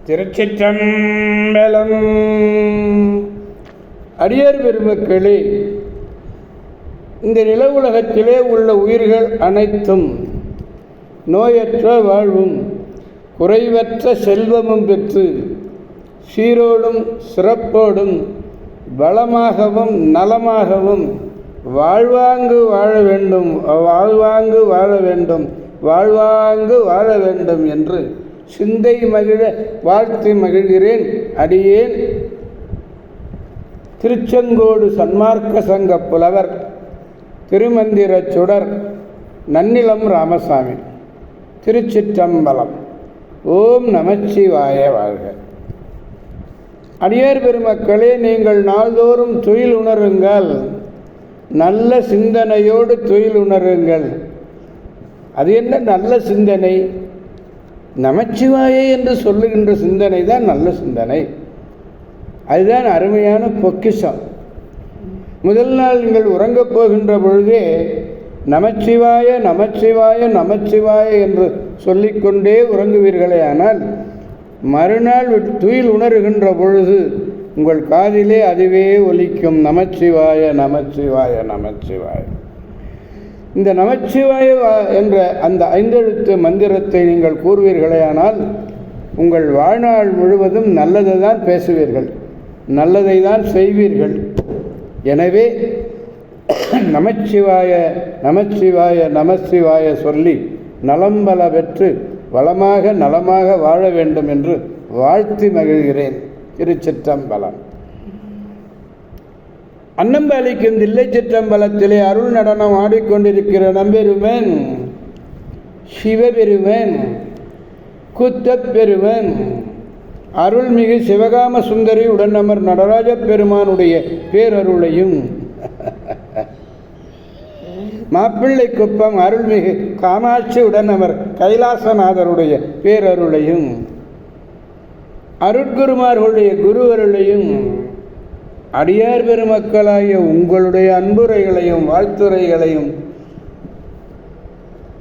திருச்சிற்றம்பலம். அடியார் பெருமக்களே, இந்த நில உலகத்திலே உள்ள உயிர்கள் அனைத்தும் நோயற்ற வாழ்வும் குறைவற்ற செல்வமும் பெற்று சீரோடும் சிறப்போடும் வளமாகவும் நலமாகவும் வாழ்வாங்கு வாழ வேண்டும் என்று சிந்தை மகிழ வாழ்த்து மகிழ்கிறேன். அடியேன் திருச்செங்கோடு சன்மார்க்க சங்க புலவர் திருமந்திர சுடர் நன்னிலம் ராமசாமி. திருச்சிற்றம்பலம். ஓம் நமச்சிவாய வாழ்க. அடியார் பெருமக்களே, நீங்கள் நாள்தோறும் துயில் உணருங்கள், நல்ல சிந்தனையோடு துயில் உணருங்கள். அது என்ன நல்ல சிந்தனை? நமச்சிவாய என்று சொல்லுகின்ற சிந்தனை தான் நல்ல சிந்தனை. அதுதான் அருமையான பொக்கிஷம். முதல் நாள் நீங்கள் உறங்கப் போகின்ற பொழுதே நமச்சிவாய நமச்சிவாய நமச்சிவாய என்று சொல்லிக்கொண்டே உறங்குவீர்களே, ஆனால் மறுநாள் துயில் உணர்கின்ற பொழுது உங்கள் காதிலே அதுவே ஒலிக்கும், நமச்சிவாய நமச்சிவாய நமச்சிவாய. இந்த நமச்சிவாய என்ற அந்த ஐந்தெழுத்து மந்திரத்தை நீங்கள் கூறுவீர்களே, ஆனால் உங்கள் வாழ்நாள் முழுவதும் நல்லதை தான் பேசுவீர்கள், நல்லதை தான் செய்வீர்கள். எனவே நமச்சிவாய நமச்சிவாய நமச்சிவாய சொல்லி நலம்பல பெற்று வளமாக நலமாக வாழ வேண்டும் என்று வாழ்த்தி மகிழ்கிறேன். திருச்சிற்றம்பலம். அன்னம்பாலிக்கும் தில்லை சிற்றம்பலத்திலே அருள் நடனம் ஆடிக்கொண்டிருக்கிற நம்பெருமன் சிவபெருமன் குத்தப்பெருமன் அருள்மிகு சிவகாம சுந்தரி உடனமர் நடராஜ பெருமானுடைய பேரருளையும் மாப்பிள்ளை குப்பம் அருள்மிகு காமாட்சி உடனமர் கைலாசநாதருடைய பேரருளையும் அருட்குருமார்களுடைய குருவருளையும் அடியார் பெருமக்களாகிய உங்களுடைய அன்புரைகளையும் வாழ்த்துரைகளையும்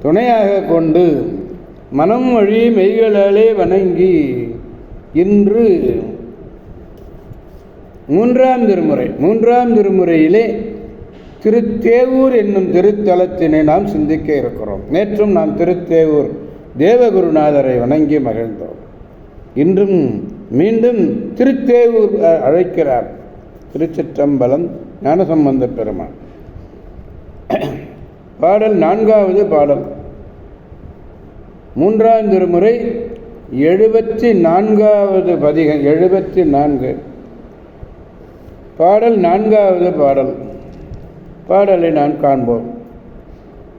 துணையாக கொண்டு மனம் வழி மெய்களாலே வணங்கி இன்று மூன்றாம் திருமுறையிலே திருத்தேவூர் என்னும் திருத்தலத்தினை நாம் சிந்திக்க இருக்கிறோம். நேற்றும் நாம் திருத்தேவூர் தேவகுருநாதரை வணங்கி மகிழ்ந்தோம். இன்றும் மீண்டும் திருத்தேவூர் அழைக்கிறார். திருச்சிற்றம்பலம் ஞானசம்பந்த பெருமான். பாடல் 4வது பாடல், மூன்றாம் திருமுறை 74வது பதிகம், 74 பாடல் 4வது பாடல். பாடலை நான் காண்போம்.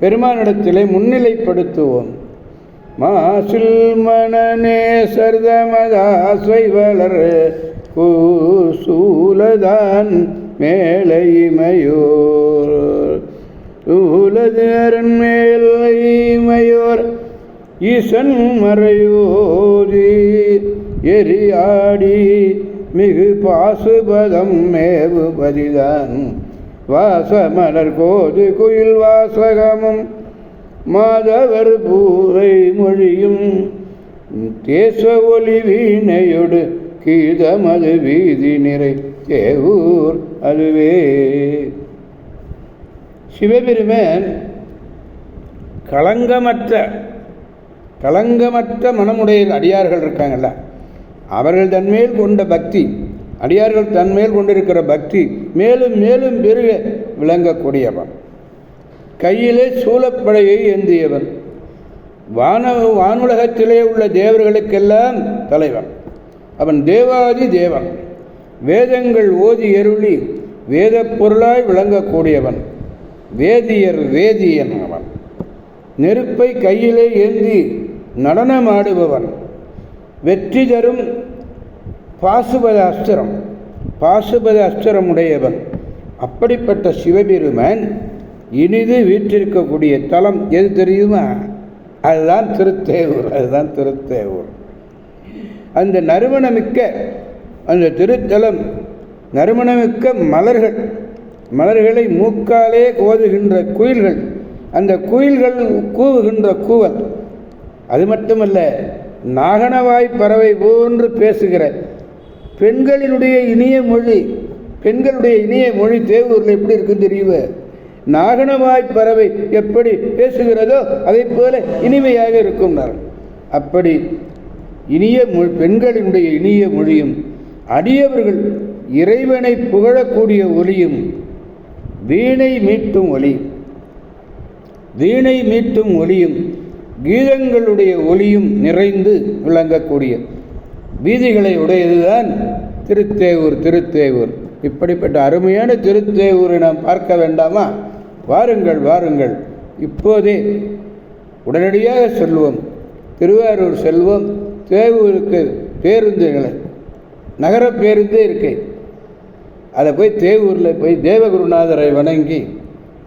பெருமானிடத்திலே முன்னிலைப்படுத்துவோம். மாசில் மனநே சர்தமதாஸ்வைவலர் சூலதான் மேலைமையோர் சூலது அரண்மேலைமையோர் ஈசன் மறையோதி எரியாடி மிகு பாசுபதம் மேவுபதிதான் வாசமலர் கோது குயில் வாசகமும் மாதவர் பூரை மொழியும் தேச ஒலி வீணையொடு கீதமது வீதி நிறை தேவூர் அதுவே. சிவபெருமான் களங்கமற்ற மனமுடைய அடியார்கள் இருக்காங்கல்ல, அவர்கள் தன்மேல் கொண்ட பக்தி, அடியார்கள் தன்மேல் கொண்டிருக்கிற பக்தி மேலும் மேலும் பெருக விளங்கக்கூடியவன். கையிலே சூலப்படையை ஏந்தியவன். வானுலகத்திலே உள்ள தேவர்களுக்கெல்லாம் தலைவன். அவன் தேவாதி தேவன். வேதங்கள் ஓதி எருளி வேத பொருளாய் விளங்கக்கூடியவன். வேதியன் அவன். நெருப்பை கையிலே ஏந்தி நடனமாடுபவன். வெற்றி தரும் பாசுபத அஸ்திரம் உடையவன். அப்படிப்பட்ட சிவபெருமான் இனிது வீற்றிருக்கக்கூடிய தலம் எது தெரியுமா? அதுதான் திருத்தேவூர். அந்த நறுமணமிக்க அந்த திருத்தலம், நறுமணமிக்க மலர்களை மூக்காலே கோதுகின்ற குயில்கள், அந்த குயில்கள் கூவுகின்ற கூவல், அது மட்டுமல்ல நாகனவாய் பறவை போன்று பேசுகிற பெண்களினுடைய இனிய மொழி, பெண்களுடைய இனிய மொழி தேவூரில் எப்படி இருக்குன்னு தெரியுமா? நாகனவாய் பறவை எப்படி பேசுகிறதோ அதை போல இனிமையாக இருக்கும். அப்படி இனிய மொழி, பெண்களினுடைய இனிய மொழியும், அடியவர்கள் இறைவனை புகழக்கூடிய ஒலியும், வீணை மீட்டும் ஒலி, வீணை மீட்டும் ஒலியும், கீதங்களுடைய ஒலியும் நிறைந்து விளங்கக்கூடிய வீதிகளை உடையதுதான் திருத்தேவூர். திருத்தேவூர் இப்படிப்பட்ட அருமையான திருத்தேவூரை நாம் பார்க்க வேண்டாமா? வாருங்கள் வாருங்கள், இப்போதே உடனடியாக செல்வோம். திருவாரூர் செல்வோம். தேவூருக்கு பேருந்துகளை, நகர பேருந்தே இருக்கு. அதை போய் தேவூரில் போய் தேவகுருநாதரை வணங்கி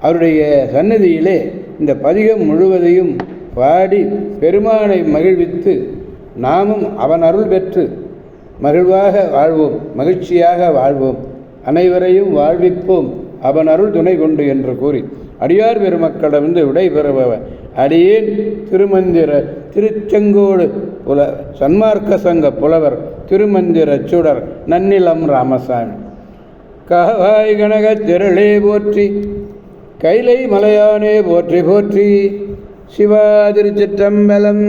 அவருடைய சன்னதியிலே இந்த பதிகம் முழுவதையும் பாடி பெருமானை மகிழ்வித்து நாமும் அவன் அருள் பெற்று மகிழ்வாக வாழ்வோம், மகிழ்ச்சியாக வாழ்வோம், அனைவரையும் வாழ்விப்போம் அவன் அருள் துணை கொண்டு என்று கூறி அடியார் பெருமக்களிடமிருந்து விடைபெறுபவர் அடியேன் திருமந்திர திருச்செங்கோடு சன்மார்க்க சங்க புலவர் திருமந்திர சுடர் நன்னிலம் ராமசாமி. காவாய் கனகத் திரளே போற்றி, கைலை மலையானே போற்றி போற்றி, சிவா திருச்சிற்றம்பலம்.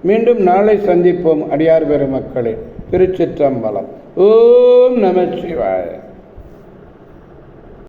மீண்டும் நாளை சந்திப்போம் அடியார் பெருமக்களே. திருச்சிற்றம்பலம். ஓம் நம சிவாய.